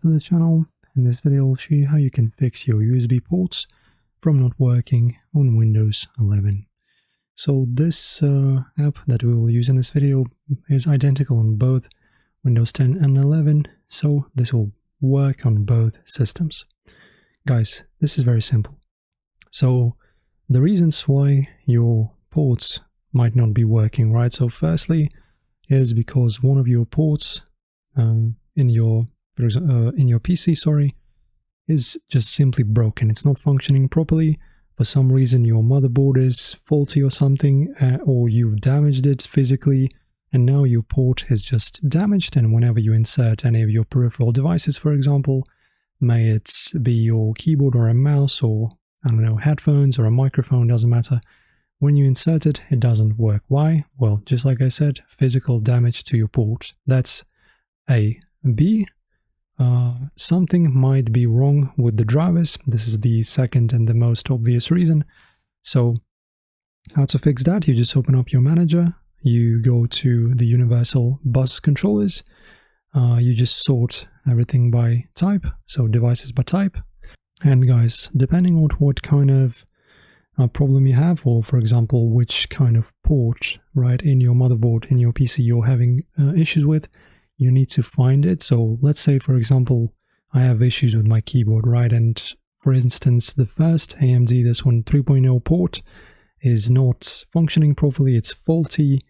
to the channel. In this video I'll show you how you can fix your USB ports from not working on Windows 11. So this app that we will use in this video is identical on both Windows 10 and 11, so this will work on both systems. Guys, this is very simple. So the reasons why your ports might not be working, right? So firstly is because one of your ports in your PC, is just simply broken. It's not functioning properly. For some reason your motherboard is faulty or something, or you've damaged it physically, and now your port is just damaged, and whenever you insert any of your peripheral devices, for example, may it be your keyboard or a mouse or, I don't know, headphones or a microphone, doesn't matter, when you insert it, it doesn't work. Why? Well, just like I said, physical damage to your port. That's A. B. Something might be wrong with the drivers. This is the second and the most obvious reason. So how to fix that? You just open up your manager, you go to the universal bus controllers, you just sort everything by type, so devices by type. And guys, depending on what kind of problem you have, or for example which kind of port, right, in your motherboard, in your PC you're having issues with, you need to find it. So let's say, for example, I have issues with my keyboard, right, and for instance the first AMD, this one 3.0 port is not functioning properly, it's faulty,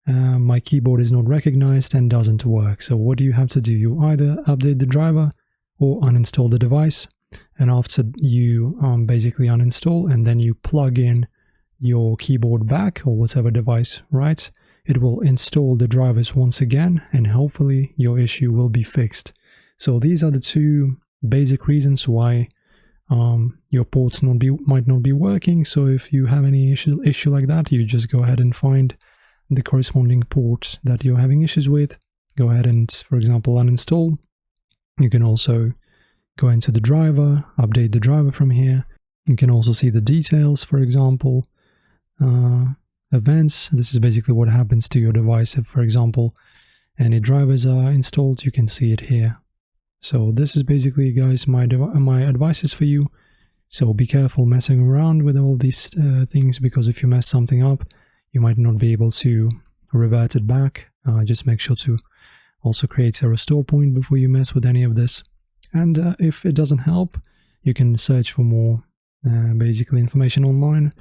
my keyboard is not recognized and doesn't work. So what do you have to do? You either update the driver or uninstall the device, and after you basically uninstall and then you plug in your keyboard back or whatever device, right, it will install the drivers once again and hopefully your issue will be fixed. So these are the two basic reasons why your ports might not be working. So if you have any issue like that, you just go ahead and find the corresponding port that you're having issues with, go ahead and, for example, uninstall. You can also go into the driver, update the driver from here. You can also see the details, for example, events. This is basically what happens to your device if, for example, any drivers are installed. You can see it here. So this is basically, guys, my advice for you. So be careful messing around with all these things, because if you mess something up, you might not be able to revert it back. Just make sure to also create a restore point before you mess with any of this. And if it doesn't help, you can search for more basically information online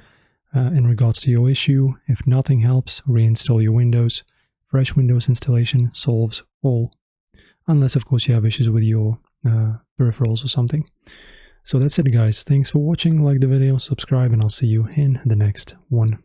in regards to your issue. If nothing helps, reinstall your Windows. Fresh Windows installation solves all. Unless, of course, you have issues with your peripherals or something. So that's it, guys. Thanks for watching. Like the video, subscribe, and I'll see you in the next one.